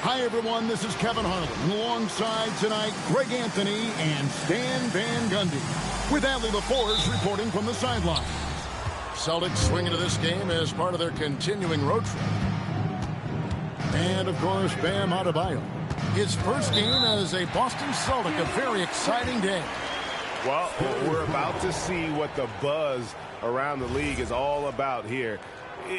Hi, everyone. This is Kevin Harlan. Alongside tonight, Greg Anthony and Stan Van Gundy. With Allie LaForce reporting from the sideline. Celtics swing into this game as part of their continuing road trip. And, of course, Bam Adebayo. His first game as a Boston Celtic, a very exciting day. Well, we're about to see what the buzz around the league is all about here.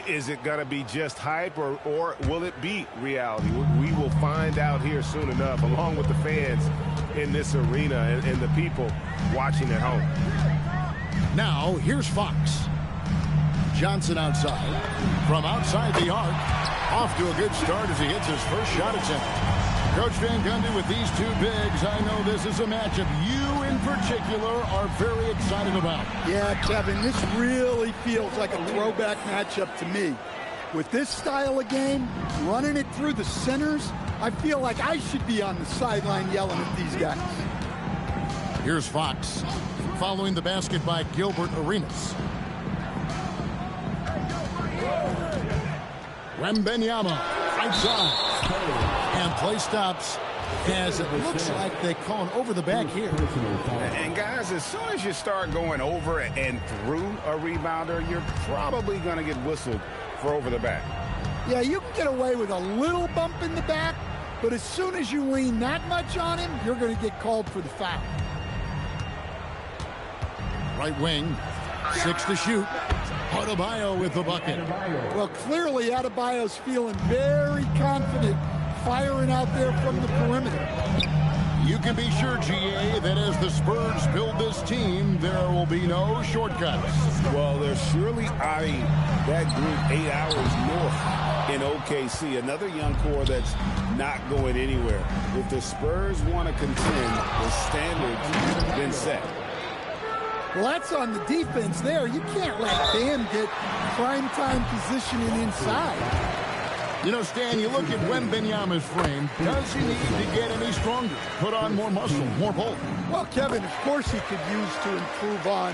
Is it going to be just hype or will it be reality? We will find out here soon enough, along with the fans in this arena and the people watching at home. Now, here's Fox. Johnson outside. From outside the arc. Off to a good start as he hits his first shot attempt. Coach Van Gundy, with these two bigs, I know this is a matchup you in particular are very excited about. Yeah, Kevin, this really feels like a throwback matchup to me. With this style of game, running it through the centers, I feel like I should be on the sideline yelling at these guys. Here's Fox, following the basket by Gilbert Arenas. Wembanyama, right side. And play stops as it looks like they call it over the back here. And guys, as soon as you start going over and through a rebounder, you're probably going to get whistled for over the back. Yeah, you can get away with a little bump in the back, but as soon as you lean that much on him, you're going to get called for the foul. Right wing, 6 to shoot. Adebayo with the bucket. Well, clearly Adebayo's feeling very confident firing out there from the perimeter. You can be sure, GA, that as the Spurs build this team, there will be no shortcuts. Well, they're surely eyeing that group 8 hours north in OKC. Another young core that's not going anywhere. If the Spurs want to contend, the standard's been set. Well, that's on the defense there. You can't let Bam get prime-time positioning inside. You know, Stan, you look at Wembanyama's frame. Does he need to get any stronger? Put on more muscle, more bulk? Well, Kevin, of course he could use to improve on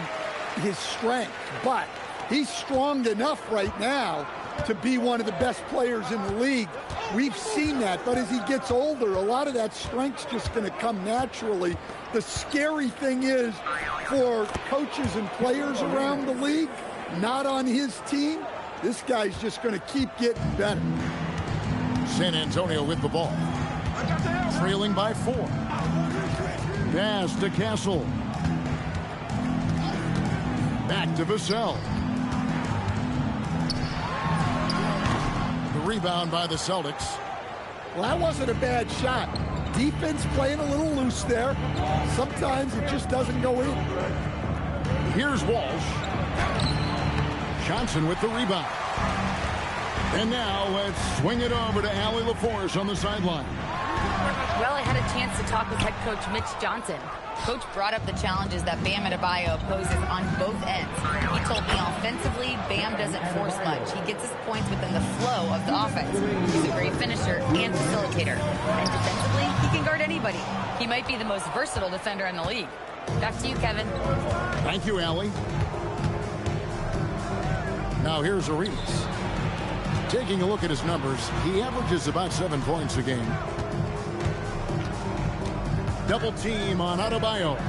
his strength, but he's strong enough right now to be one of the best players in the league. We've seen that, but as he gets older, a lot of that strength's just going to come naturally. The scary thing is for coaches and players around the league, not on his team, this guy's just going to keep getting better. San Antonio with the ball. Trailing by 4. Pass to Castle. Back to Vassell. The rebound by the Celtics. Well, that wasn't a bad shot. Defense playing a little loose there. Sometimes it just doesn't go in. Here's Walsh. Johnson with the rebound. And now let's swing it over to Allie LaForce on the sideline. Well, I had a chance to talk with head coach Mitch Johnson. Coach brought up the challenges that Bam Adebayo poses on both ends. He told me offensively, Bam doesn't force much. He gets his points within the flow of the offense. He's a great finisher and facilitator. And defensively, he can guard anybody. He might be the most versatile defender in the league. Back to you, Kevin. Thank you, Allie. Now here's Arenas. Taking a look at his numbers, he averages about 7 points a game. Double team on Adebayo.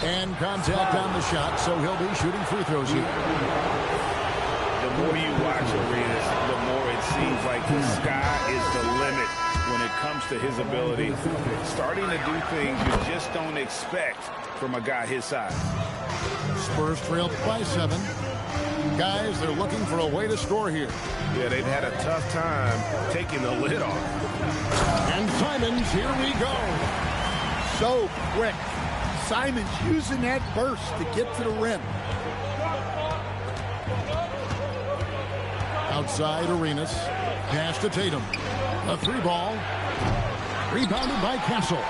And contact on the shot, so he'll be shooting free throws here. The more you watch Arenas, the more it seems like the sky is the limit when it comes to his ability. Starting to do things you just don't expect from a guy his size. Spurs trailed by 7. Guys, they're looking for a way to score here. Yeah, they've had a tough time taking the lid off. And Simons, here we go. So quick. Simons using that burst to get to the rim. Outside Arenas. Pass to Tatum. A 3-ball. Rebounded by Castle.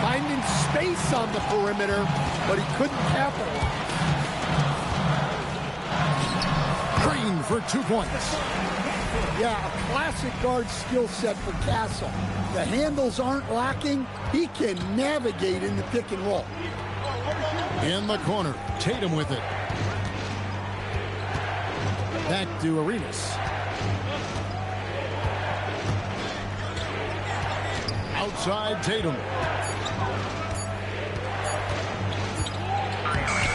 Finding space on the perimeter, but he couldn't capitalize. Green for 2 points. Yeah, a classic guard skill set for Castle. The handles aren't lacking. He can navigate in the pick and roll. In the corner, Tatum with it. Back to Arenas. Outside Tatum.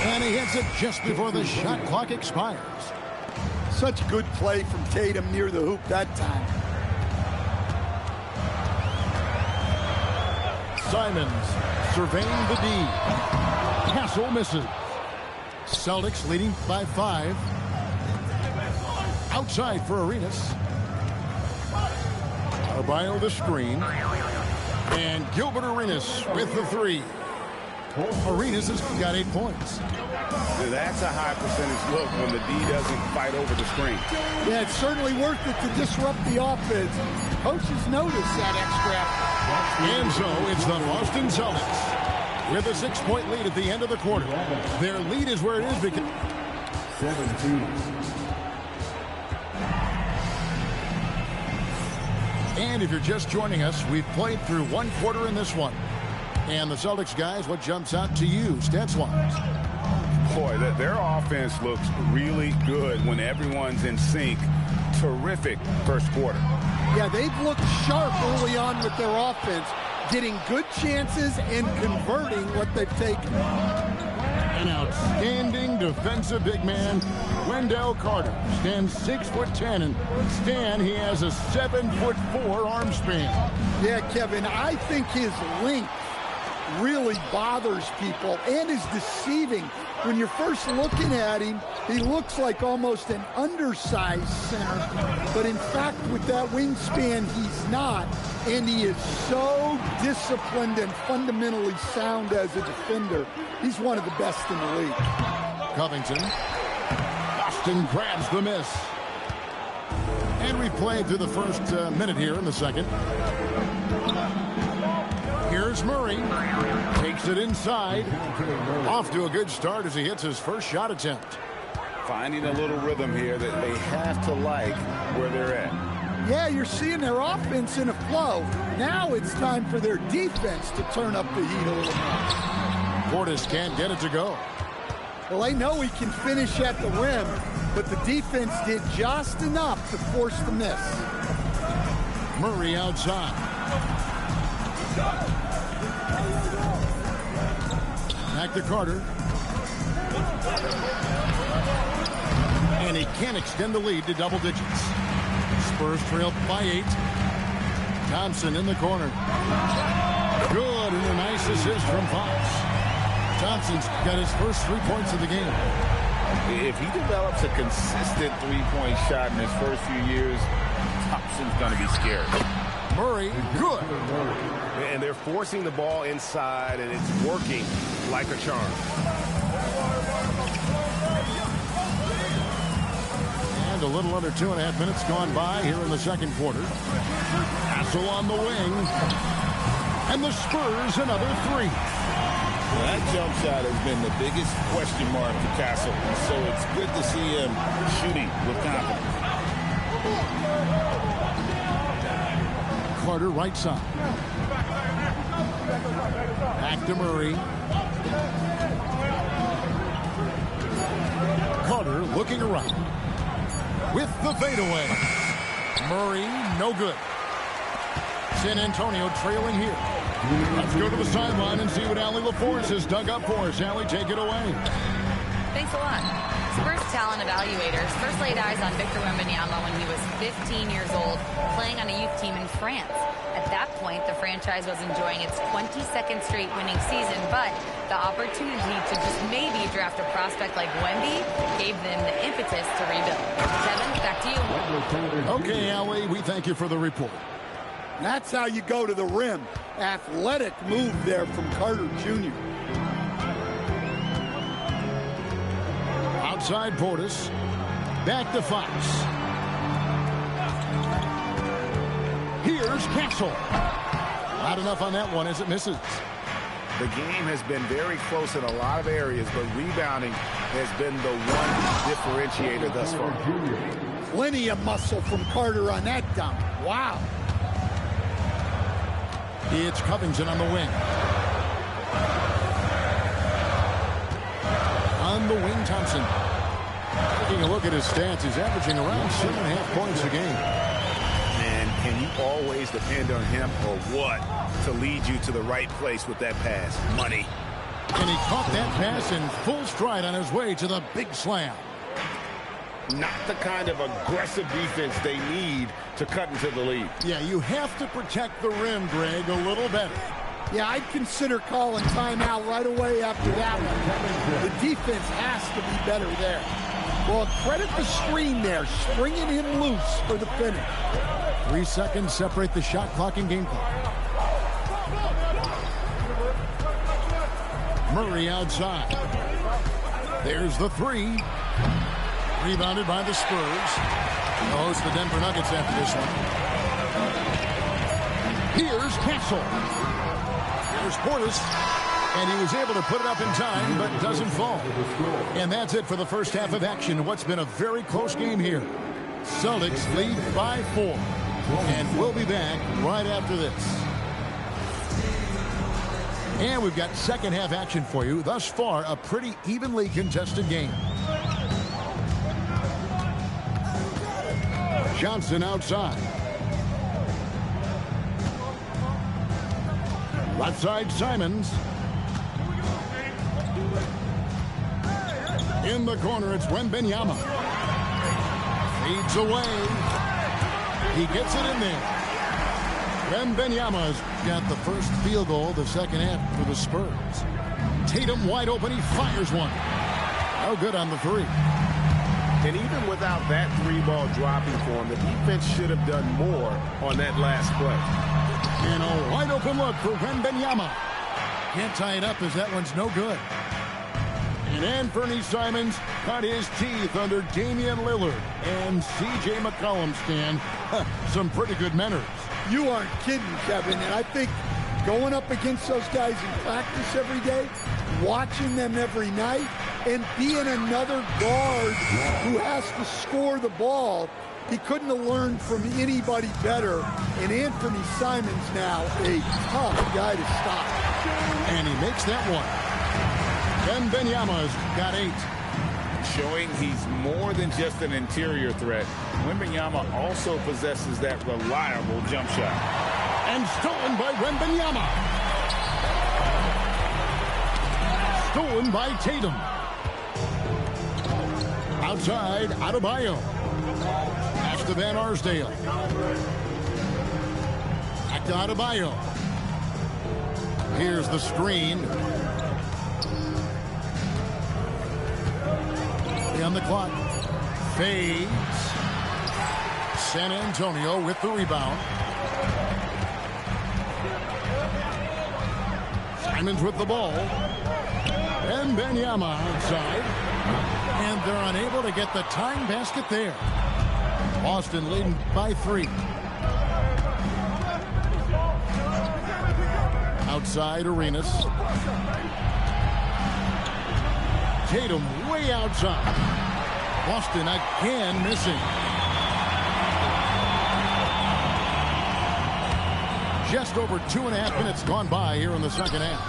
And he hits it just before the shot clock expires. Such good play from Tatum near the hoop that time. Simons surveying the D. Castle misses. Celtics leading by 5. Outside for Arenas. Arbayo the screen. And Gilbert Arenas with the 3. Arenas has got 8 points. That's a high percentage look when the D doesn't fight over the screen. Yeah, it's certainly worth it to disrupt the offense. Coaches notice that extra effort. And so it's the Boston Celtics with a 6-point lead at the end of the quarter. Their lead is where it is because 17. And if you're just joining us, we've played through 1 quarter in this one. And the Celtics guys, what jumps out to you stats-wise? Boy, their offense looks really good when everyone's in sync. Terrific first quarter. Yeah, they've looked sharp early on with their offense, getting good chances and converting what they've taken. An outstanding defensive big man, Wendell Carter, stands 6'10", and Stan, he has a 7'4" arm span. Yeah, Kevin, I think his length really bothers people and is deceiving. When you're first looking at him, he looks like almost an undersized center, but in fact with that wingspan he's not, and he is so disciplined and fundamentally sound as a defender. He's one of the best in the league. Covington. Boston grabs the miss. And we played through the first minute here in the second. Here's Murray. Takes it inside. Off to a good start as he hits his first shot attempt. Finding a little rhythm here that they have to like where they're at. Yeah, you're seeing their offense in a flow. Now it's time for their defense to turn up the heat a little more. Portis can't get it to go. Well, I know he can finish at the rim, but the defense did just enough to force the miss. Murray outside. Back to Carter. And he can't extend the lead to double digits. Spurs trail by 8. Thompson in the corner. Good, and a nice assist from Fox. Thompson's got his first 3 points of the game. If he develops a consistent three-point shot in his first few years, Thompson's going to be scared. Murray, good. And they're forcing the ball inside, and it's working like a charm. And a little under 2.5 minutes gone by here in the second quarter. Hassel on the wing. And the Spurs another 3. Well, that jump shot has been the biggest question mark for Castle, so it's good to see him shooting with confidence. Carter right side. Back to Murray. Carter looking around. With the fadeaway. Murray, no good. San Antonio trailing here. Let's go to the sideline and see what Allie LaForce has dug up for us. Allie, take it away. Thanks a lot. Spurs talent evaluators first laid eyes on Victor Wembanyama when he was 15 years old, playing on a youth team in France. At that point, the franchise was enjoying its 22nd straight winning season, but the opportunity to just maybe draft a prospect like Wemby gave them the impetus to rebuild. Kevin, back to you. Okay, Allie, we thank you for the report. That's how you go to the rim. Athletic move there from Carter Jr. Outside Portis. Back to Fox. Here's Castle. Not enough on that one as it misses. The game has been very close in a lot of areas, but rebounding has been the one differentiator thus far. Plenty of muscle from Carter on that dunk. Wow. It's Covington on the wing. On the wing, Thompson. Taking a look at his stats, he's averaging around 7.5 points a game. And can you always depend on him or what to lead you to the right place with that pass? Money. And he caught that pass in full stride on his way to the big slam. Not the kind of aggressive defense they need to cut into the lead. Yeah, you have to protect the rim, Greg, a little better. Yeah, I'd consider calling timeout right away after that one. The defense has to be better there. Well, credit the screen there, springing him loose for the finish. 3 seconds separate the shot clock and game clock. Murray outside. There's the three. Rebounded by the Spurs. They'll host the Denver Nuggets after this one. Here's Castle. Here's Portis. And he was able to put it up in time, but doesn't fall. And that's it for the first half of action. What's been a very close game here. Celtics lead by 4. And we'll be back right after this. And we've got second half action for you. Thus far, a pretty evenly contested game. Johnson outside. Left side, Simons. In the corner, it's Wembanyama. Feeds away. He gets it in there. Wembanyama's got the first field goal of the second half for the Spurs. Tatum wide open. He fires one. No good on the three. And even without that three-ball dropping for him, the defense should have done more on that last play. And a wide open look for Wembanyama. Can't tie it up as that one's no good. And Anthony Simons cut his teeth under Damian Lillard and C.J. McCollum, Stan. Some pretty good manners. You aren't kidding, Kevin. And I think going up against those guys in practice every day, watching them every night, and being another guard who has to score the ball, he couldn't have learned from anybody better. And Anthony Simons now a tough guy to stop. And he makes that one. Wembanyama's got 8. Showing he's more than just an interior threat. Wembanyama also possesses that reliable jump shot. And stolen by Wembanyama. Stolen by Tatum. Outside, Adebayo. Pass to Van Arsdale. Back to Adebayo. Here's the screen. On the clock. Fades. San Antonio with the rebound. Simons with the ball. And Wembanyama outside. And they're unable to get the tying basket there. Boston leading by 3. Outside, Arenas. Tatum way outside. Boston again missing. Just over 2.5 minutes gone by here in the second half.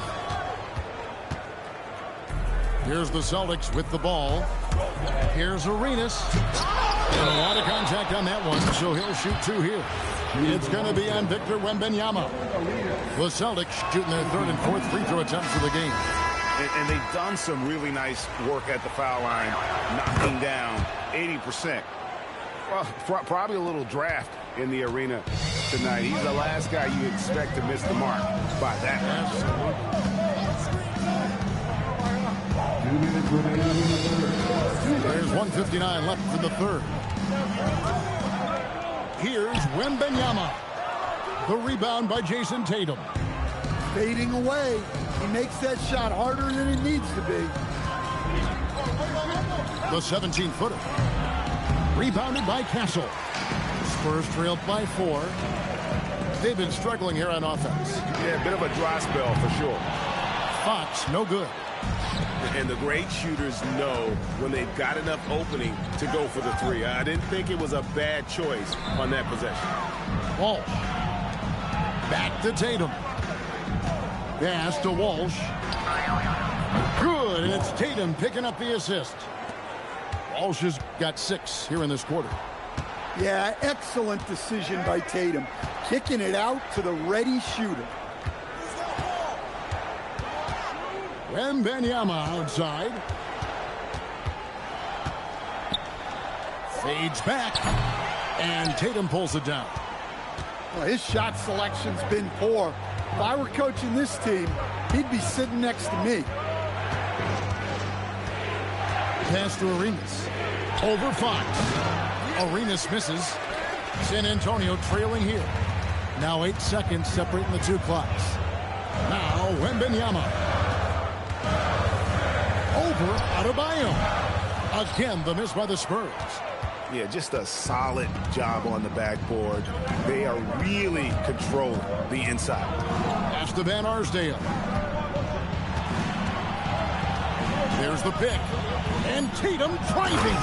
Here's the Celtics with the ball. Here's Arenas. And a lot of contact on that one, so he'll shoot 2 here. It's going to be on Victor Wembanyama. The Celtics shooting their 3rd and 4th free throw attempts of the game. And they've done some really nice work at the foul line, knocking down 80%. Well, probably a little draft in the arena tonight. He's the last guy you expect to miss the mark by that much. 2 minutes remaining in the third. There's 1:59 left in the third. Here's Wembanyama. The rebound by Jason Tatum. Fading away. He makes that shot harder than it needs to be. The 17-footer. Rebounded by Castle. Spurs trailed by 4. They've been struggling here on offense. Yeah, a bit of a dry spell for sure. Fox, no good. And the great shooters know when they've got enough opening to go for the 3. I didn't think it was a bad choice on that possession. Walsh. Back to Tatum. Pass to Walsh. Good, and it's Tatum picking up the assist. Walsh has got 6 here in this quarter. Yeah, excellent decision by Tatum. kicking it out to the ready shooter. Wembanyama outside. Fades back. And Tatum pulls it down. Well, his shot selection's been poor. If I were coaching this team, he'd be sitting next to me. Pass to Arenas. Over Fox. Arenas misses. San Antonio trailing here. Now 8 seconds separating the two clocks. Now Wembanyama. Over Adebayo. Again, the miss by the Spurs. Yeah, just a solid job on the backboard. They are really controlling the inside. Pass to Van Arsdale. There's the pick. And Tatum driving.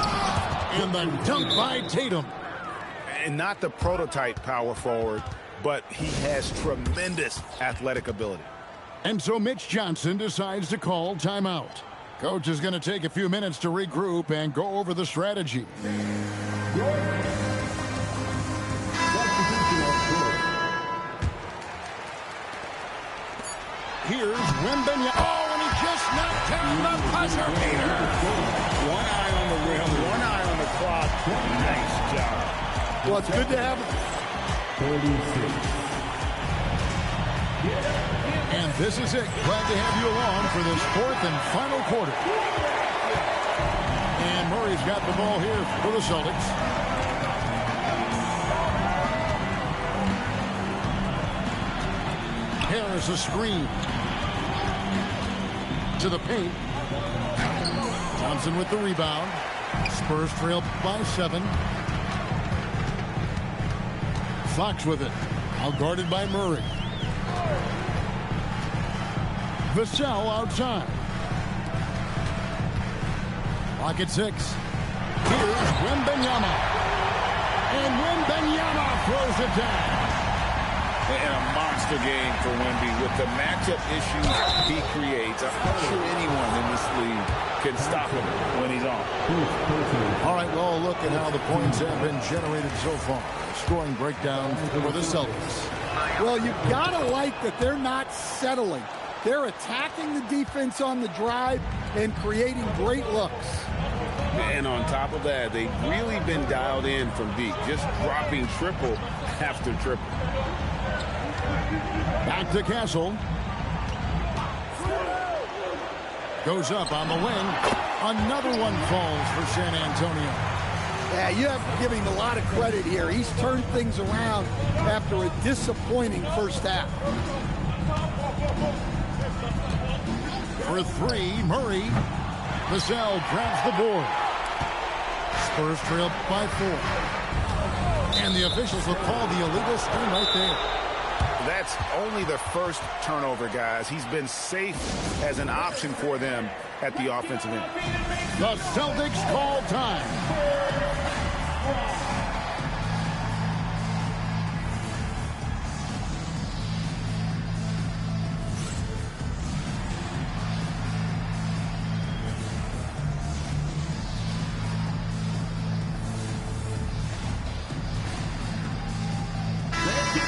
And the dunk by Tatum. And not the prototype power forward, but he has tremendous athletic ability. And so Mitch Johnson decides to call timeout. Coach is going to take a few minutes to regroup and go over the strategy. Here's Wembanyama. Oh, and he just knocked down the buzzer beater. One eye on the rim, one eye on the clock. Nice job. Well, it's good to have him. 46. And this is it. Glad to have you along for this fourth and final quarter. And Murray's got the ball here for the Celtics. Harris a screen. To the paint. Thompson with the rebound. Spurs trail by 7. Fox with it. Out guarded by Murray. Vassell outside. Lock at 6. Here's Wembanyama. And Wembanyama throws it down. And a monster game for Wemby with the matchup issues he creates. I'm not sure anyone in this league can stop him when he's on. All right, well, look at how the points have been generated so far. Scoring breakdown for the Celtics. Well, you've got to like that they're not settling. They're attacking the defense on the drive and creating great looks. And on top of that, they've really been dialed in from deep, just dropping triple after triple. Back to Castle. Goes up on the wing. Another one falls for San Antonio. Yeah, you have to give him a lot of credit here. He's turned things around after a disappointing first half. For 3, Murray. Vassell grabs the board. Spurs trail by 4. And the officials will call the illegal screen right there. That's only the first turnover, guys. He's been safe as an option for them at the offensive end. The Celtics call time.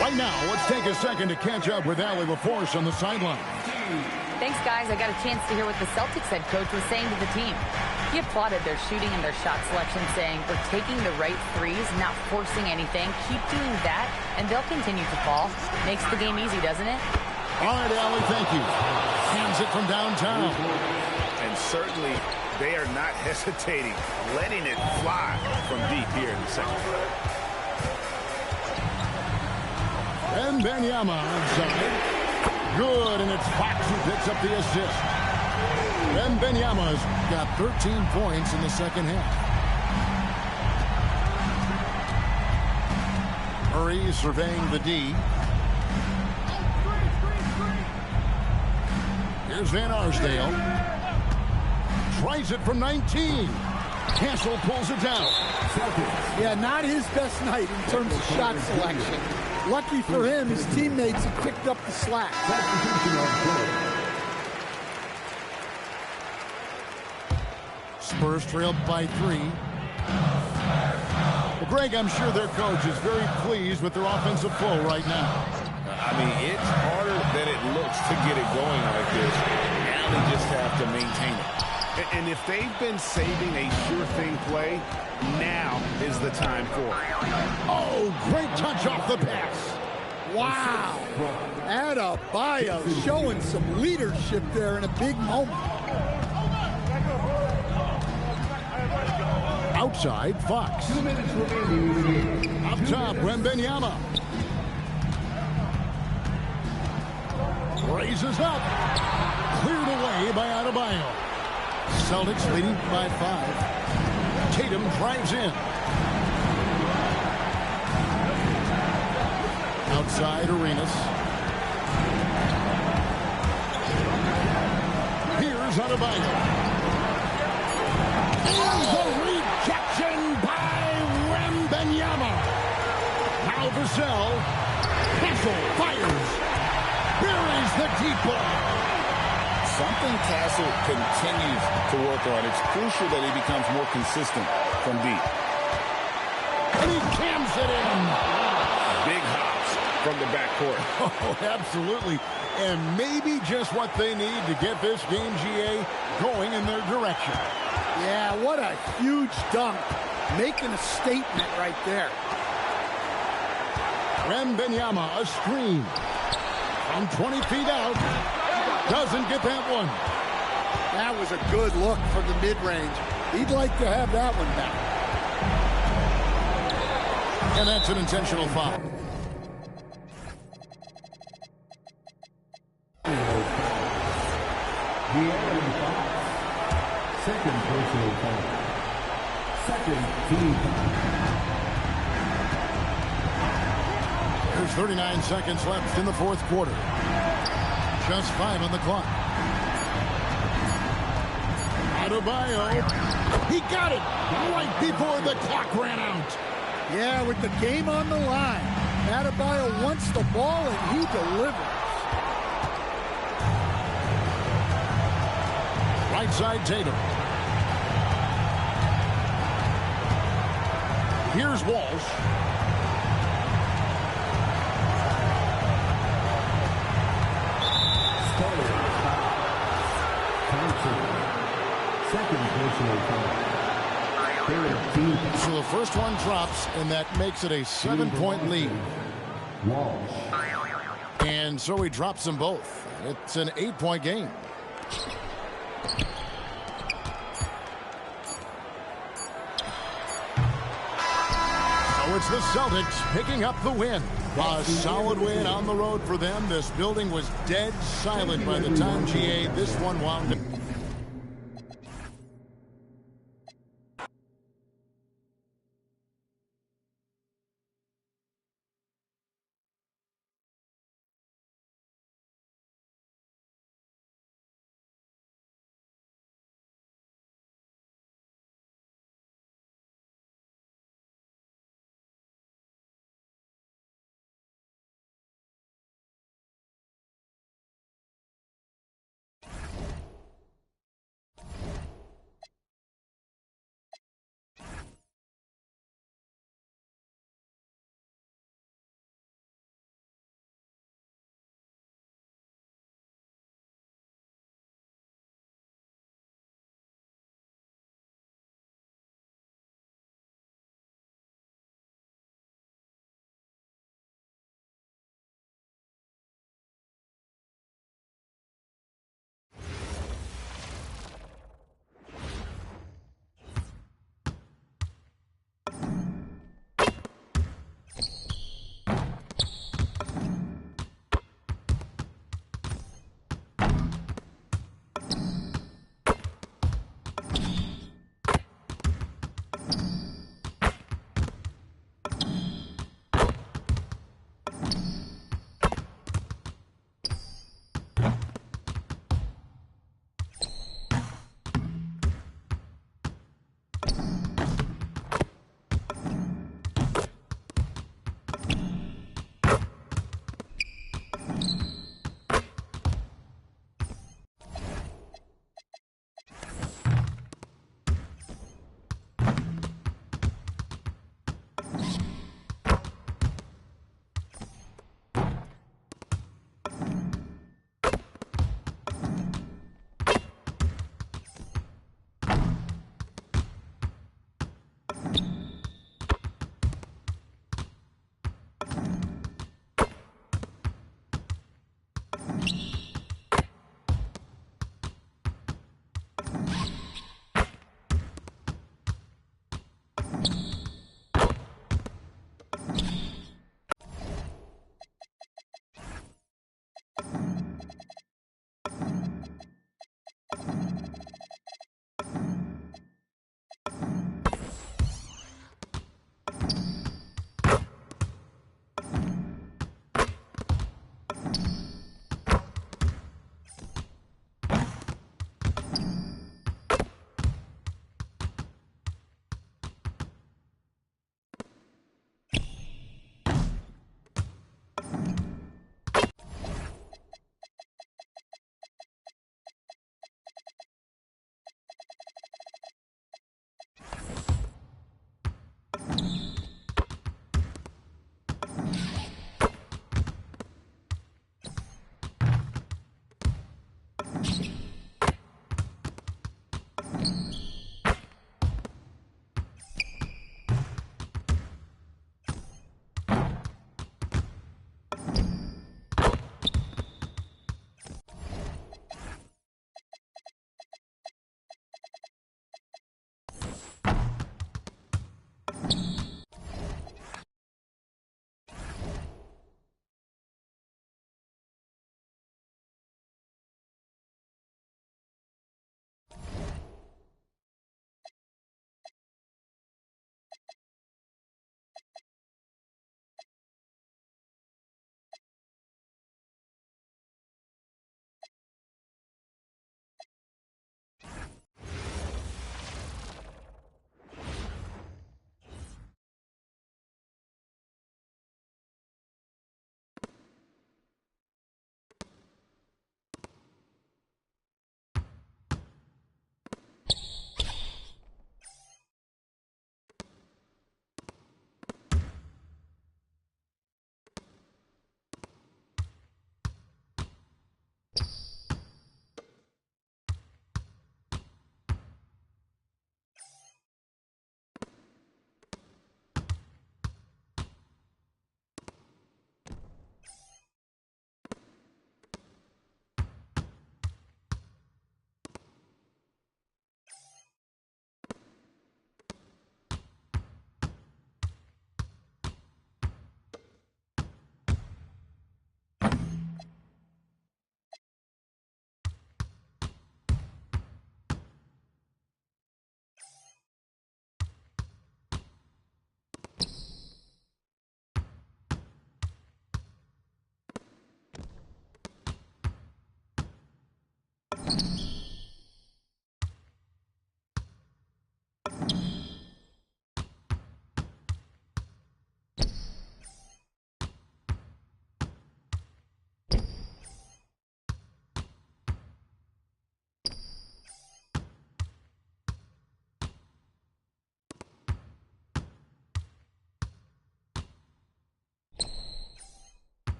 Right now, let's take a second to catch up with Allie LaForce on the sideline. Thanks, guys. I got a chance to hear what the Celtics head coach was saying to the team. He applauded their shooting and their shot selection, saying, "We're taking the right threes, not forcing anything. Keep doing that, and they'll continue to fall." Makes the game easy, doesn't it? All right, Allie, thank you. Hands it from downtown. And certainly, they are not hesitating, letting it fly from deep here in the second. Wembanyama outside. Good, and it's Fox who picks up the assist. Wembanyama's got 13 points in the second half. Murray surveying the D. Here's Van Arsdale. Tries it from 19. Castle pulls it down. Yeah, not his best night in terms of shot selection. Lucky for him, his teammates have picked up the slack. Spurs trail by 3. Greg, I'm sure their coach is very pleased with their offensive flow right now. I mean, it's harder than it looks to get it going like this. Now they just have to maintain it. And if they've been saving a sure thing play, now is the time for it. Oh, great touch off the pass. Wow. Adebayo showing some leadership there in a big moment. Outside, Fox. 2 minutes remaining. Up top, Wembanyama. Raises up. Cleared away by Adebayo. Celtics leading by 5. Tatum drives in. Outside, Arenas. Here's Adebayo. And the rejection by Wembanyama. Now Vassell. Castle fires. Buries the deep ball. Something Castle continues to work on. It's crucial that he becomes more consistent from deep. And he cams it in. Big hops from the backcourt. Oh, absolutely. And maybe just what they need to get this game, GA, going in their direction. Yeah, what a huge dunk. Making a statement right there. Wembanyama, a screen. From 20 feet out. Doesn't get that one. That was a good look from the mid-range. He'd like to have that one back. And that's an intentional foul. Second personal foul. Second team foul. There's 39 seconds left in the fourth quarter. Just 5 on the clock. Adebayo. He got it right before the clock ran out. Yeah, with the game on the line. Adebayo wants the ball and he delivers. Right side, Tatum. Here's Walsh. Second personal foul. Third team. So the first one drops, and that makes it a 7-point lead. Walsh. And so he drops them both. It's an 8-point game. So it's the Celtics picking up the win. A solid win on the road for them. This building was dead silent by the time, GA, this one wound up.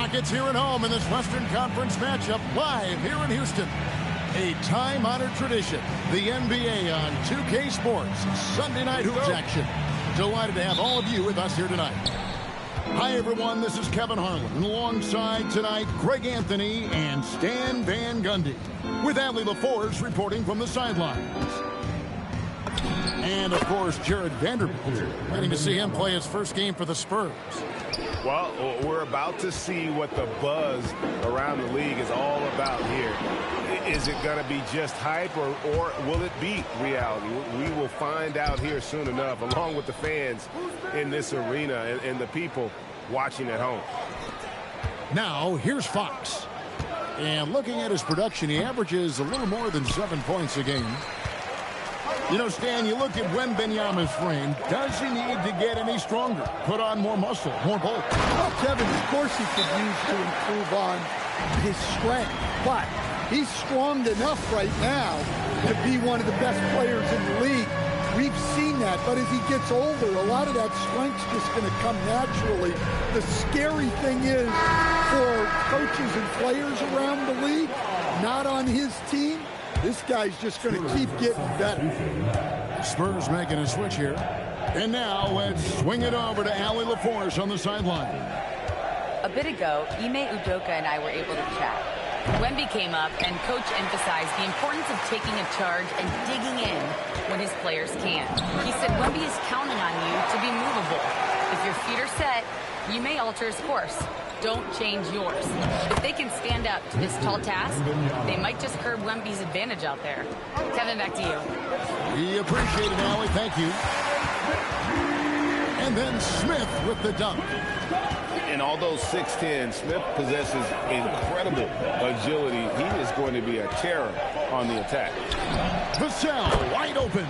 Rockets here at home in this Western Conference matchup live here in Houston. A time-honored tradition, the NBA on 2K Sports Sunday Night Hoops action. Delighted to have all of you with us here tonight. Hi, everyone. This is Kevin Harlan. Alongside tonight, Greg Anthony and Stan Van Gundy. With Adley LaForce reporting from the sidelines. And, of course, Jared Vanderbilt. Waiting to see him play his first game for the Spurs. Well, we're about to see what the buzz around the league is all about here. Is it going to be just hype or will it be reality? We will find out here soon enough, along with the fans in this arena and the people watching at home. Now, here's Fox. And looking at his production, he averages a little more than 7 points a game. You know, Stan, you look at Wembanyama's frame. Does he need to get any stronger? Put on more muscle, more bulk? Well, Kevin, of course he could use to improve on his strength. But he's strong enough right now to be one of the best players in the league. We've seen that. But as he gets older, a lot of that strength's just going to come naturally. The scary thing is for coaches and players around the league, not on his team, this guy's just going to keep getting better. Spurs making a switch here. And now let's swing it over to Adley LaForce on the sideline. A bit ago, Ime Udoka and I were able to chat. Wemby came up and Coach emphasized the importance of taking a charge and digging in when his players can. He said Wemby is counting on you to be movable. If your feet are set, you may alter his course. Don't change yours. If they can stand up to this tall task, they might just curb Wemby's advantage out there. Kevin, back to you. We appreciate it, Allie. Thank you. And then Smith with the dunk. And although 6'10", Smith possesses incredible agility. He is going to be a terror on the attack. Vassell wide open.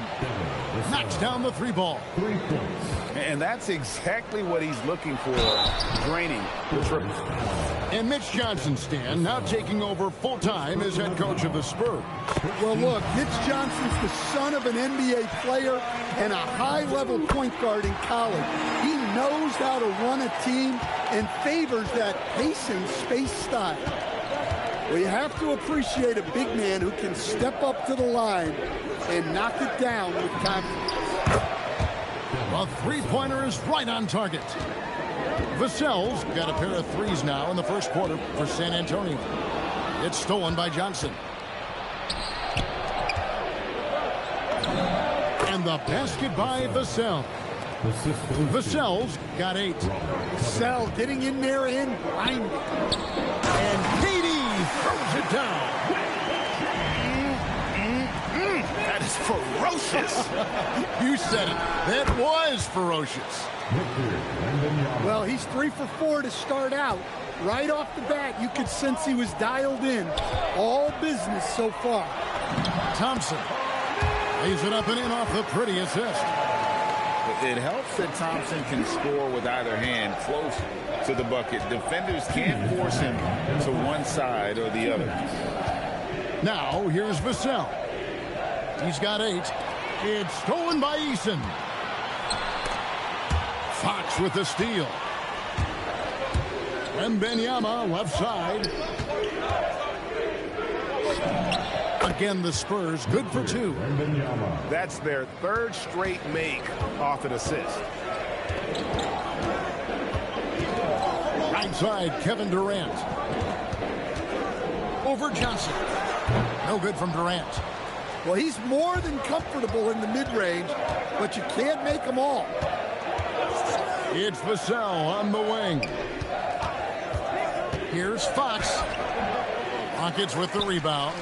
Knocks down the three ball. And that's exactly what he's looking for, draining the triple. And Mitch Johnson, Stan, now taking over full-time as head coach of the Spurs. Well, look, Mitch Johnson's the son of an NBA player and a high-level point guard in college. He knows how to run a team and favors that pacing space style. Well, you have to appreciate a big man who can step up to the line and knock it down with confidence. A three-pointer is right on target. Vassell's got a pair of threes now in the first quarter for San Antonio. It's stolen by Johnson. And the basket by Vassell. Vassell's got 8. Vassell getting in there and grinding. And Katie throws it down. That is ferocious. You said it. That was ferocious. Well, he's 3 for 4 to start out. Right off the bat, you could sense he was dialed in. All business so far. Thompson lays it up and in off the pretty assist. It helps that Thompson can score with either hand close to the bucket. Defenders can't force him to one side or the other. Now, here's Vassell. He's got 8. It's stolen by Eason. Fox with the steal. Wembanyama left side. Again, the Spurs good for 2. That's their 3rd straight make off an assist. Right side, Kevin Durant. Over Johnson. No good from Durant. Well, he's more than comfortable in the mid-range, but you can't make them all. It's Vassell on the wing. Here's Fox. Rockets with the rebound.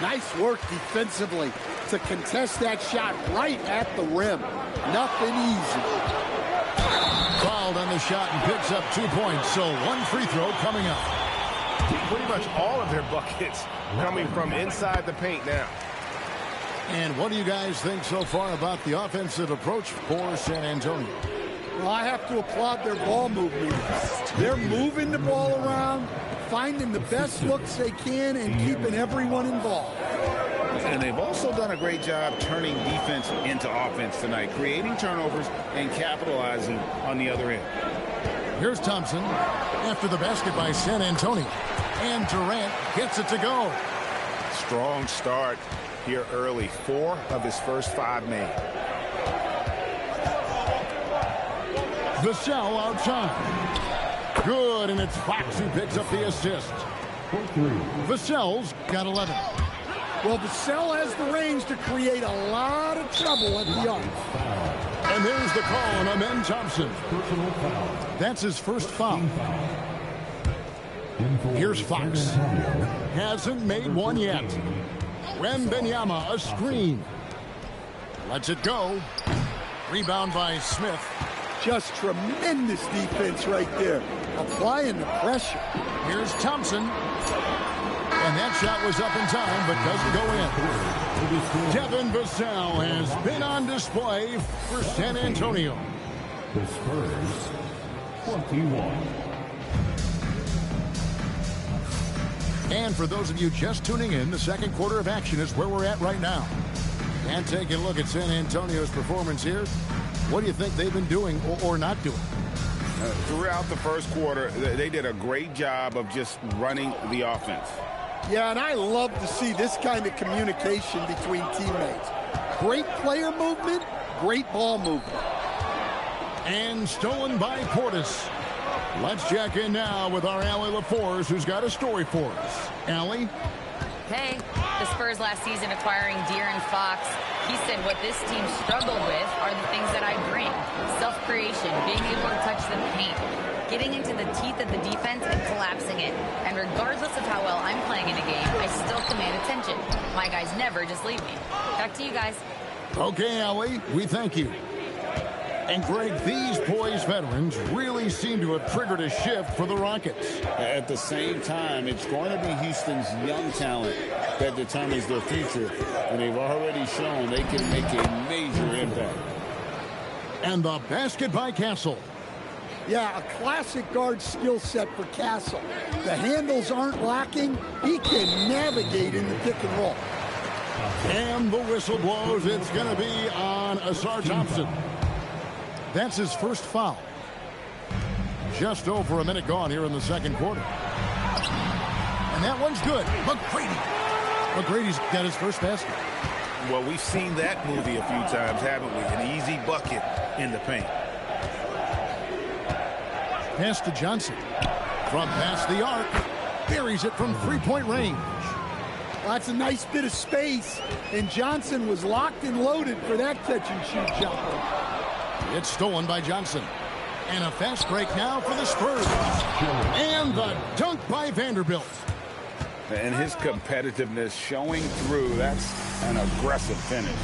Nice work defensively to contest that shot right at the rim. Nothing easy. Fouled on the shot and picks up 2 points, so 1 free throw coming up. Pretty much all of their buckets coming from inside the paint now. And what do you guys think so far about the offensive approach for San Antonio? Well, I have to applaud their ball movement. They're moving the ball around, finding the best looks they can, and keeping everyone involved. And they've also done a great job turning defense into offense tonight, creating turnovers and capitalizing on the other end. Here's Thompson. after the basket by San Antonio. And Durant gets it to go. Strong start here early. 4 of his first 5 made. Vassell outside. Good, and it's Fox who picks up the assist. Vassell's got 11. Well, Vassell has the range to create a lot of trouble at the arc. And there's the call on Amen Thompson. That's his first foul. Here's Fox. Hasn't made one yet. Wembanyama, a screen. Lets it go. Rebound by Smith. Just tremendous defense right there. Applying the pressure. Here's Thompson. And that shot was up in time, but doesn't go in. Devin Vassell has been on display for San Antonio. The Spurs, 21. And for those of you just tuning in, the second quarter of action is where we're at right now. And taking a look at San Antonio's performance here, what do you think they've been doing or not doing? Throughout the first quarter, they did a great job of just running the offense. Yeah, and I love to see this kind of communication between teammates. Great player movement, great ball movement. And stolen by Portis. Let's check in now with our Allie LaForce, who's got a story for us. Allie? Hey, the Spurs last season acquiring De'Aaron Fox. He said what this team struggled with are the things that I bring. Self-creation, being able to touch the paint, getting into the teeth of the defense and collapsing it. And regardless of how well I'm playing in a game, I still command attention. My guys never just leave me. Back to you guys. Okay, Allie, we thank you. And Greg, these poised veterans really seem to have triggered a shift for the Rockets. At the same time, it's going to be Houston's young talent that determines their future. And they've already shown they can make a major impact. And the basket by Castle. Yeah, a classic guard skill set for Castle. The handles aren't lacking. He can navigate in the pick and roll. And the whistle blows. It's going to be on Asar Thompson. That's his first foul. Just over a minute gone here in the second quarter. And that one's good. McGrady's got his first basket. Well, we've seen that movie a few times, haven't we? An easy bucket in the paint. Pass to Johnson. From past the arc. Buries it from three-point range. Well, that's a nice bit of space. And Johnson was locked and loaded for that catch-and-shoot jumper. It's stolen by Johnson. And a fast break now for the Spurs. And the dunk by Vanderbilt. And his competitiveness showing through. That's an aggressive finish.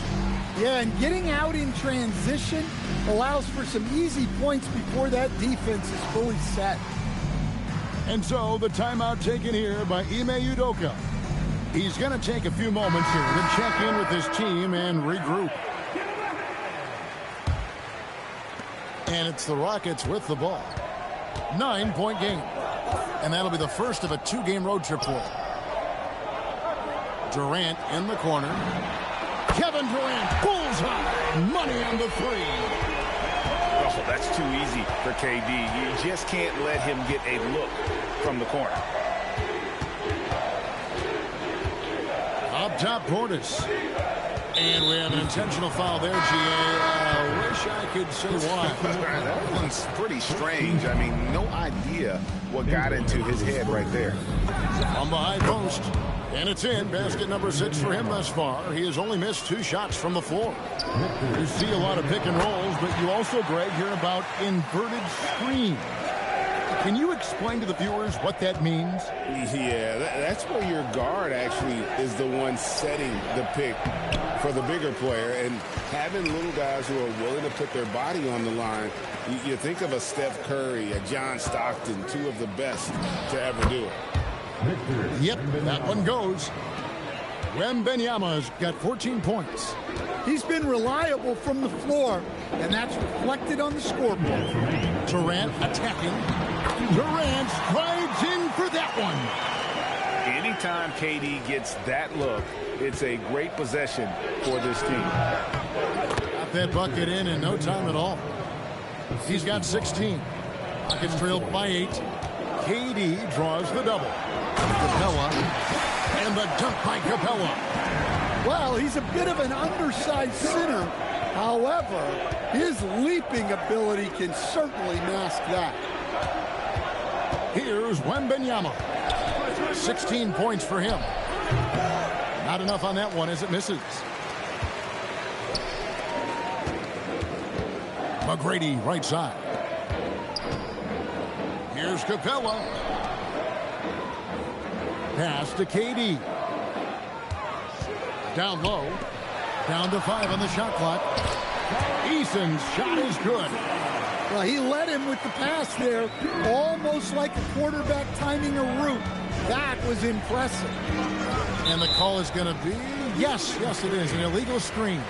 Yeah, and getting out in transition allows for some easy points before that defense is fully set. And so the timeout taken here by Ime Udoka. He's going to take a few moments here to check in with his team and regroup. And it's the Rockets with the ball. 9-point game. And that'll be the first of a 2-game road trip for him. Durant in the corner. Kevin Durant, bullseye. Money on the three. Oh, that's too easy for KD. You just can't let him get a look from the corner. Up top, Portis. And we have an intentional foul there, GA. Wish I could say why. That one's pretty strange. I mean, no idea what got into his head right there. On the high post. And it's in. Basket number 6 for him thus far. He has only missed 2 shots from the floor. You see a lot of pick and rolls, but you also, Greg, hear about inverted screen. Can you explain to the viewers what that means? Yeah, that's where your guard actually is the one setting the pick for the bigger player. And having little guys who are willing to put their body on the line, you think of a Steph Curry, a John Stockton, 2 of the best to ever do it. Yep, that one goes. Wembanyama's got 14 points. He's been reliable from the floor, and that's reflected on the scoreboard. Durant attacking. Durant strides in for that one. Anytime KD gets that look, it's a great possession for this team. Got that bucket in no time at all. He's got 16. Rockets trailed by 8. KD draws the double. Capella. And the dunk by Capella. Well, he's a bit of an undersized center. However, his leaping ability can certainly mask that. Here's Wembanyama. 16 points for him. Not enough on that one as it misses. McGrady right side. Here's Capella. Pass to KD. Down low. Down to 5 on the shot clock. Eason's shot is good. Well, he led him with the pass there, almost like a quarterback timing a route. That was impressive. And the call is going to be, yes, it is, an illegal screen.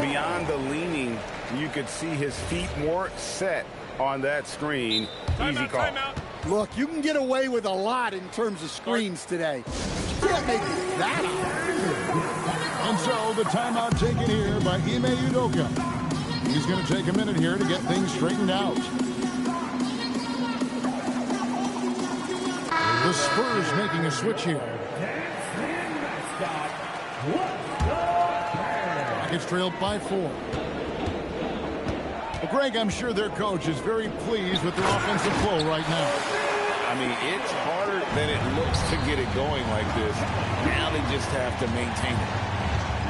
Beyond the leaning, you could see his feet more set on that screen. Easy call. Look, you can get away with a lot in terms of screens today. You can't make it that out. And so the timeout taken here by Ime Udoka. He's going to take a minute here to get things straightened out. The Spurs making a switch here. Rockets trailed by 4. Well, Greg, I'm sure their coach is very pleased with their offensive flow right now. I mean, it's harder than it looks to get it going like this. Now they just have to maintain it.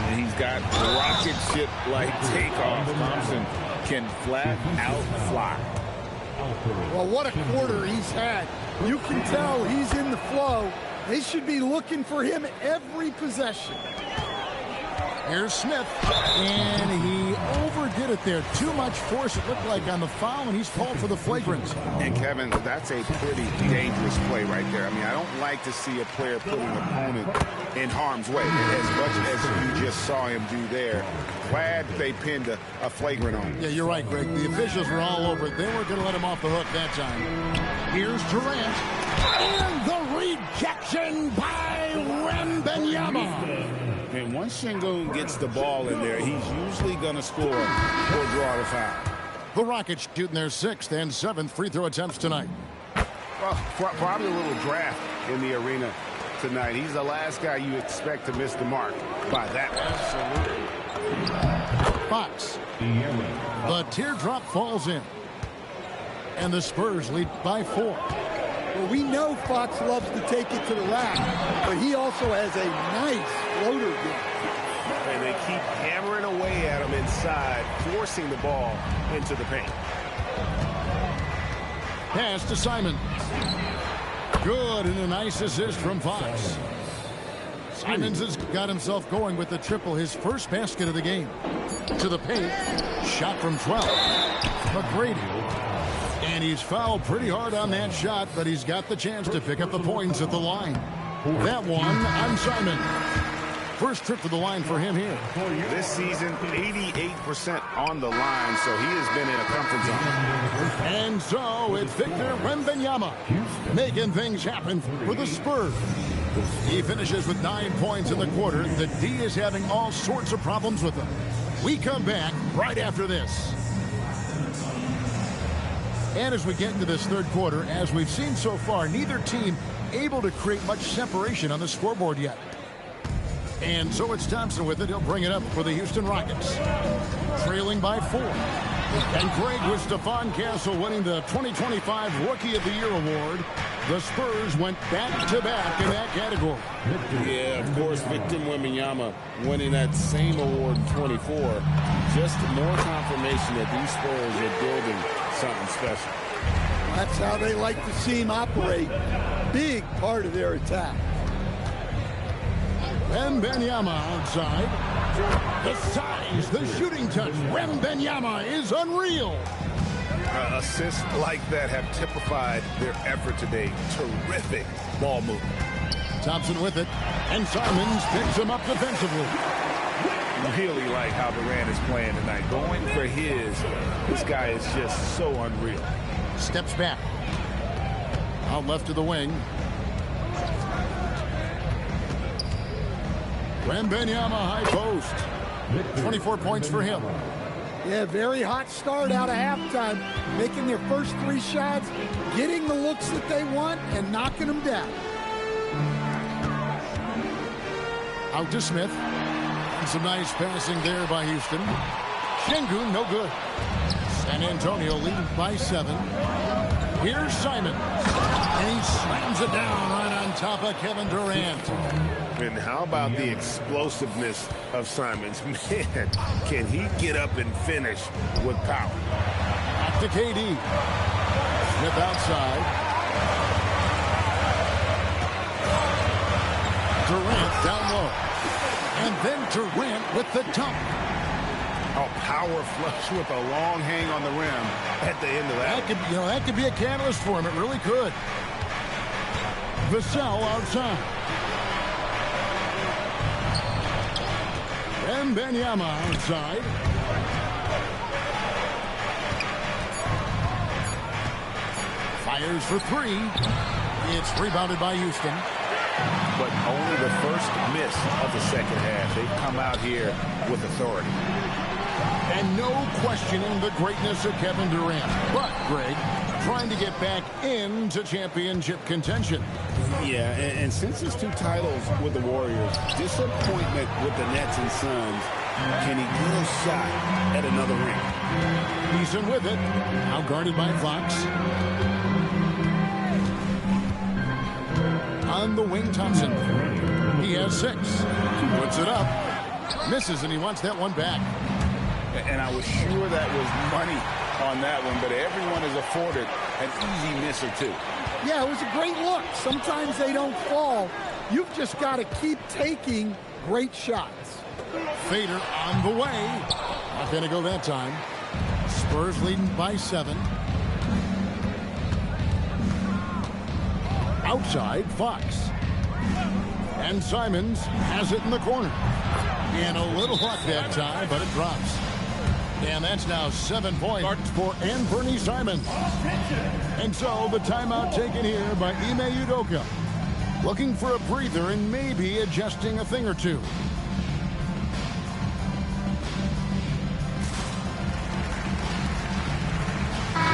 And he's got rocket ship-like takeoff. Thompson can flat out fly. Well, what a quarter he's had. You can tell he's in the flow. They should be looking for him every possession. Here's Smith, and he overdid it there. Too much force, it looked like, on the foul, and he's called for the flagrant. And, Kevin, that's a pretty dangerous play right there. I mean, I don't like to see a player put an opponent in harm's way, as much as you just saw him do there. Glad they pinned a flagrant on him. Yeah, you're right, Greg. The officials were all over it. They weren't going to let him off the hook that time. Here's Durant, and the rejection by Wembanyama. And once Şengün gets the ball in there, he's usually going to score or draw the foul. The Rockets shooting their 6th and 7th free throw attempts tonight. Well, probably a little draft in the arena tonight. He's the last guy you expect to miss the mark by that much. Fox. The teardrop falls in. And the Spurs lead by 4. Well, we know Fox loves to take it to the rack, but he also has a nice floater game. And they keep hammering away at him inside, forcing the ball into the paint. Pass to Simon. Good, and a nice assist from Fox. Simons has got himself going with the triple, his first basket of the game. To the paint, shot from 12. McGrady. And he's fouled pretty hard on that shot, but he's got the chance to pick up the points at the line. That one on Simon. First trip to the line for him here. This season, 88% on the line, so he has been in a comfort zone. And so it's Victor Wembanyama making things happen for the Spurs. He finishes with 9 points in the quarter. The D is having all sorts of problems with him. We come back right after this. And as we get into this third quarter, as we've seen so far, neither team able to create much separation on the scoreboard yet. And so it's Thompson with it. He'll bring it up for the Houston Rockets. Trailing by 4. And Greg, with Stephon Castle winning the 2025 Rookie of the Year award, the Spurs went back-to-back in that category. Yeah, of course, Victor Wembanyama winning that same award in 24. Just more confirmation that these Spurs are building something special. That's how they like to see him operate. Big part of their attack. Wembanyama outside. The size, the shooting touch. Wembanyama is unreal. Assists like that have typified their effort today. Terrific ball movement. Thompson with it. And Simons picks him up defensively. Really like how Durant is playing tonight. Going for his. This guy is just so unreal. Steps back. Out left to the wing. Wembanyama high post. 24 points for him. Yeah, very hot start out of halftime, making their first 3 shots, getting the looks that they want, and knocking them down. Out to Smith. And some nice passing there by Houston. Şengün, no good. San Antonio leading by 7. Here's Simon. And he slams it down right on top of Kevin Durant. And how about the explosiveness of Simons? Man, can he get up and finish with power? Back to KD. Smith outside. Durant down low. And then Durant with the dunk. A power flush with a long hang on the rim at the end of that. That could be a catalyst for him. It really could. Vassell outside. And Wembanyama outside. Fires for 3. It's rebounded by Houston. But only the first miss of the second half. They've come out here with authority. And no questioning the greatness of Kevin Durant. But, Greg, trying to get back into championship contention. Yeah, and since his 2 titles with the Warriors, disappointment with the Nets and Suns, can he get a shot at another ring? Eason with it. Now guarded by Fox. On the wing, Thompson. He has 6. Puts it up. Misses, and he wants that one back. And I was sure that was money on that one, but everyone is afforded an easy miss or 2. Yeah, it was a great look. Sometimes they don't fall. You've just got to keep taking great shots. Fader on the way. Not going to go that time. Spurs leading by 7. Outside, Fox. And Simons has it in the corner. And a little luck that time, but it drops. And that's now 7 points for Anthony Simons. And so the timeout taken here by Ime Udoka. Looking for a breather and maybe adjusting a thing or 2.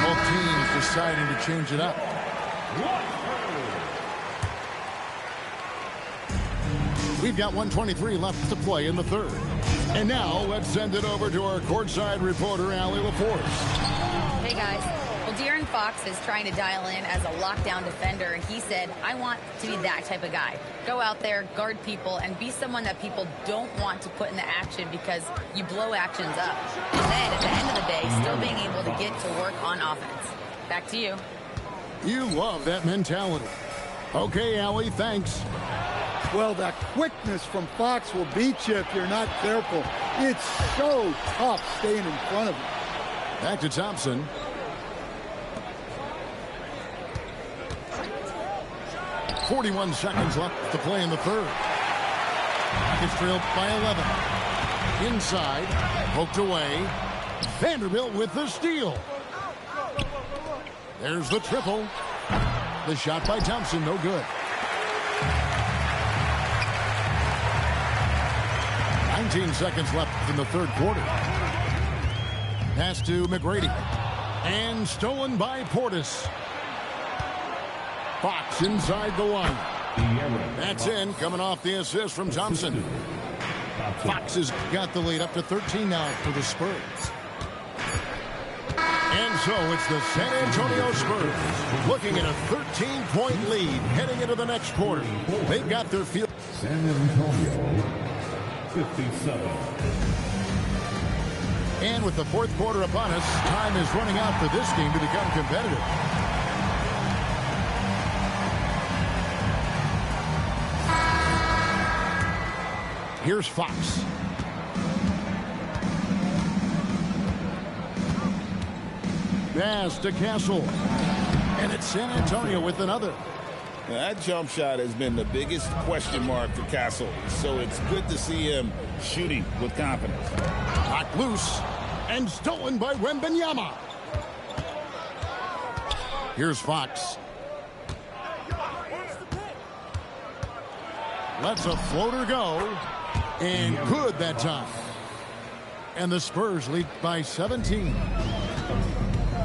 Both teams deciding to change it up. We've got 1:23 left to play in the 3rd. And now let's send it over to our courtside reporter, Allie LaForce. Hey, guys. Well, De'Aaron Fox is trying to dial in as a lockdown defender, and he said, I want to be that type of guy. Go out there, guard people, and be someone that people don't want to put in the action because you blow actions up. And then, at the end of the day, still being able to get to work on offense. Back to you. You love that mentality. Okay, Allie, thanks. Well, that quickness from Fox will beat you if you're not careful. It's so tough staying in front of him. Back to Thompson. .41 seconds left to play in the 3rd. It's trailed by 11. Inside, poked away. Vanderbilt with the steal. There's the triple. The shot by Thompson, no good. 19 seconds left in the 3rd quarter. Pass to McGrady. And stolen by Portis. Fox inside the line. That's in, coming off the assist from Thompson. Fox has got the lead up to 13 now for the Spurs. And so it's the San Antonio Spurs looking at a 13-point lead heading into the next quarter. They've got their field. San Antonio, 57. And with the 4th quarter upon us, time is running out for this game to become competitive. Here's Fox. Pass to Castle. And it's San Antonio with another. Now, that jump shot has been the biggest question mark for Castle, so it's good to see him shooting with confidence. Knocked loose and stolen by Wembanyama. Here's Fox. Lets a floater go. And good that time. And the Spurs lead by 17.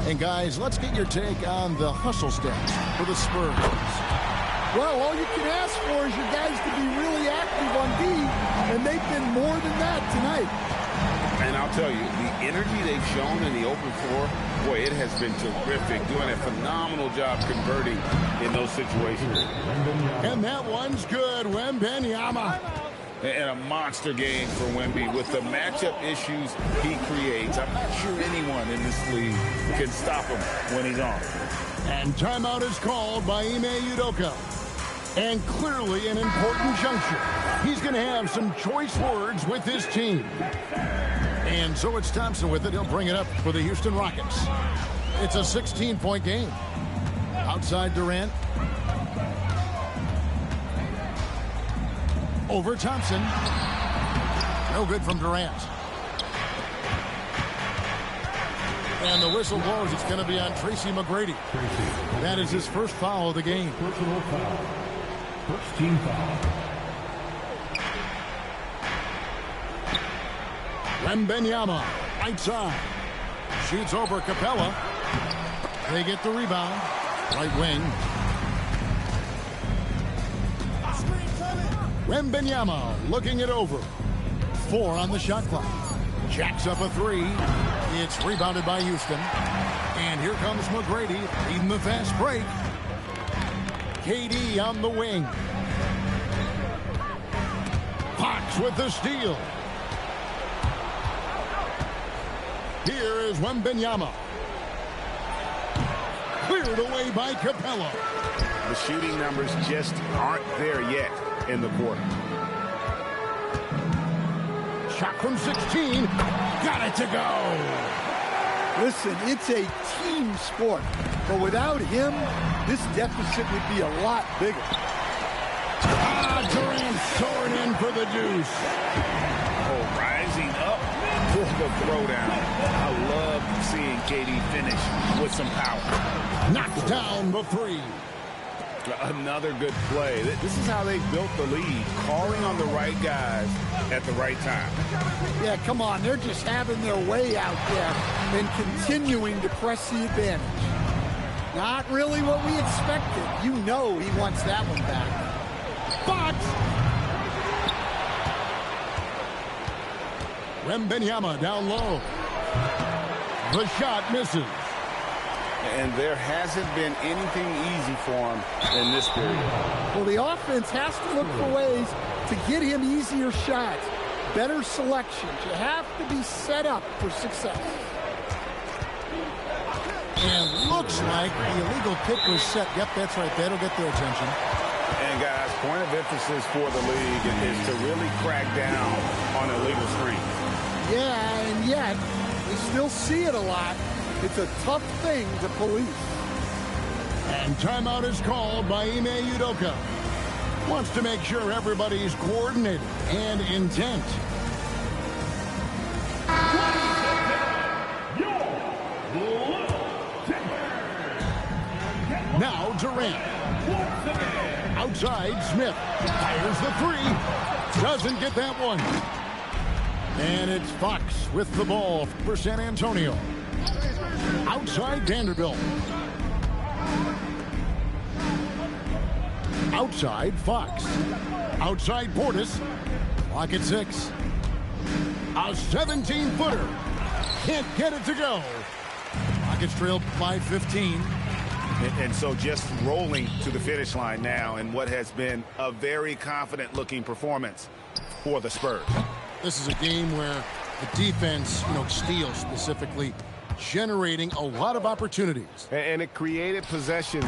And guys, let's get your take on the hustle stats for the Spurs. Well, all you can ask for is your guys to be really active on D, and they've been more than that tonight. And I'll tell you, the energy they've shown in the open floor, boy, it has been terrific, doing a phenomenal job converting in those situations. And that one's good. Wembanyama. And a monster game for Wemby. With the matchup issues he creates, I'm not sure anyone in this league can stop him when he's on. And timeout is called by Ime Udoka. And clearly an important juncture. He's going to have some choice words with his team. And so it's Thompson with it. He'll bring it up for the Houston Rockets. It's a 16-point game. Outside Durant. Over Thompson. No good from Durant. And the whistle blows. It's going to be on Tracy McGrady. That is his first foul of the game. Personal foul. First team foul. Wembanyama, right side. Shoots over Capella. They get the rebound. Right wing. Wembanyama looking it over. 4 on the shot clock. Jacks up a 3. It's rebounded by Houston. And here comes McGrady leading the fast break. KD on the wing. Fox with the steal. Here is Wembanyama. Cleared away by Capella. The shooting numbers just aren't there yet in the quarter. Shot from 16. Got it to go. Listen, it's a team sport. But without him, this deficit would be a lot bigger. Durant soaring in for the deuce. Oh, rising up for the throwdown. I love seeing KD finish with some power. Knocks down the 3. Another good play. This is how they built the lead, calling on the right guys at the right time. Yeah, come on. They're just having their way out there and continuing to press the advantage. Not really what we expected. You know he wants that one back. Fox! Wembanyama down low. The shot misses. And there hasn't been anything easy for him in this period. Well, the offense has to look for ways to get him easier shots, better selections. You have to be set up for success. And looks like the illegal kick was set. Yep, that's right. That'll get their attention. And, guys, point of emphasis for the league is to really crack down on illegal screens. Yeah, and yet, we still see it a lot. It's a tough thing to police. And timeout is called by Ime Udoka. Wants to make sure everybody's coordinated and intent. Now Durant. Outside, Smith. Fires the 3. Doesn't get that one. And it's Fox with the ball for San Antonio. Outside Vanderbilt. Outside Fox. Outside Portis. Clock at 6. A 17-footer. Can't get it to go. Rockets trailed by 15. And so just rolling to the finish line now in what has been a very confident-looking performance for the Spurs. This is a game where the defense, steals specifically, generating a lot of opportunities. And it created possession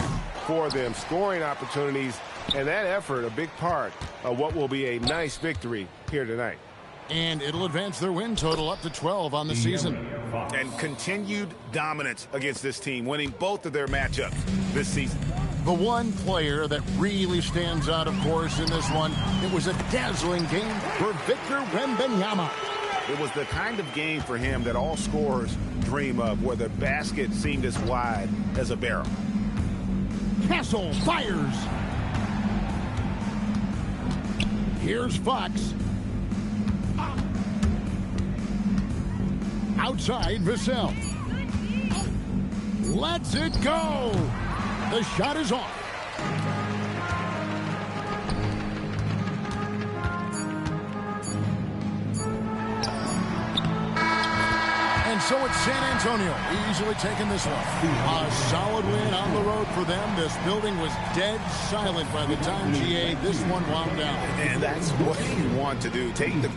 for them, scoring opportunities, and that effort a big part of what will be a nice victory here tonight. And it'll advance their win total up to 12 on the season. And continued dominance against this team, winning both of their matchups this season. The one player that really stands out, of course, in this one, it was a dazzling game for Victor Wembanyama. It was the kind of game for him that all scorers dream of, where the basket seemed as wide as a barrel. Castle fires. Here's Fox. Outside Vassell. Lets it go. The shot is off. And so it's San Antonio easily taking this one. A solid win on the road for them. This building was dead silent by the time GA this one wound down. And that's what you want to do. Take the...